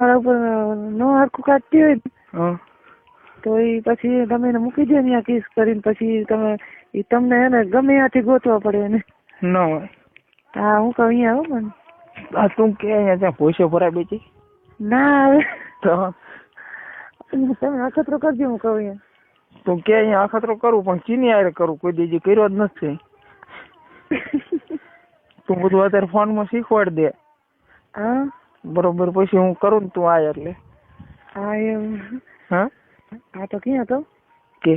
મારા ઉપર નો હરખું કાઢતી હોય ને હા તો એ પછી તમે એને મૂકી દો ને ત્યાં કિસ કરીને પછી તમે તમને એને ગમે ત્યાંથી ગોતવા પડે એને. ન હોય. હા હું કહું અહીંયા આવો મને. આ તું કે અહીંયા ત્યાં પૈસો ભરાય બેટી ના હવે તો તમે અખતરો કરજો હું કહું અહીંયા. તું કે અહીંયા અખતરો કરું પણ ચીની આરે કરું કોઈ દીજી કર્યો જ નથી. તું બધું અત્યારે ફોનમાં શીખવાડ દે. હા બરોબર પછી હું કરું ને તું આય એટલે. હા એમ. હા હા તો ક્યાં તો કે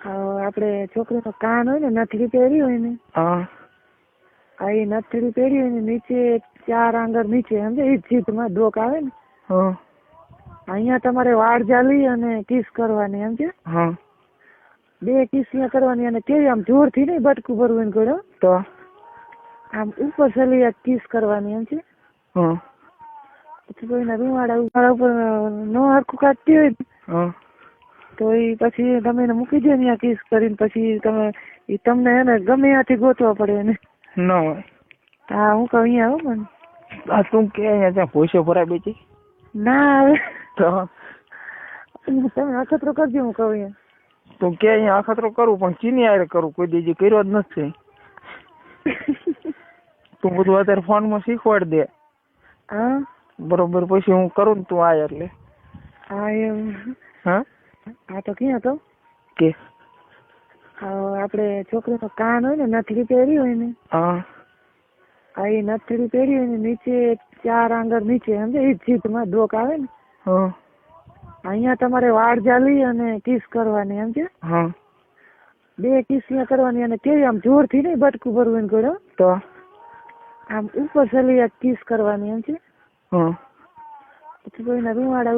આપણે છોકરીનો કાન હોય ને નથડી પહેરી હોય ને હા આ એ નથડી પહેરી હોય ને નીચે 4 આંગળ નીચે સમજે એ જીતમાં ડોક આવે ને હા અહીંયા તમારે વાળ જાલી અને કિસ કરવાની સમજે. હા 2 કિસ અહીંયા કરવાની અને કેવી આમ જોરથી નહીં બટકું ભરવું એને ગળો તો આમ ઉપર ચલી કિસ કરવાની સમજે. હા પછી કોઈના રૂવાડા ઉપર નો હરખું કાઢતી હોય ને હા તો એ પછી તમે એને મૂકી દો ને ત્યાં કિસ કરીને પછી તમને એને ગમે ત્યાંથી ગોતવા પડે એને. ન હોય. હા હું કહું અહીંયા આવો મને. આ તું કે અહીંયા ત્યાં પૈસો ભરાય બેટી ના હવે તો તમે અખતરો કરજો હું કહું અહીંયા. તું કે અહીંયા અખતરો કરું પણ ચીની આરે કરું કોઈ દીજી કર્યો જ નથી. તું બધું અત્યારે ફોનમાં શીખવાડ દે. હા બરોબર પછી હું કરું ને તું આય એટલે. હા એમ. હા હા તો ક્યાં તો કે આપણે છોકરીનો કાન હોય ને નથડી પહેરી હોય ને હા આ એ નથડી પહેરી હોય ને નીચે 4 આંગળ નીચે સમજે એ જીતમાં ડોક આવે ને હા અહીંયા તમારે વાળ જાલી અને કિસ કરવાની સમજે. હા 2 કિસ અહીંયા કરવાની અને કેવી આમ જોરથી નહીં બટકું ભરવું એને ગળો તો આમ ઉપર ચલી કિસ કરવાની સમજે. હા પછી કોઈના રૂવાડા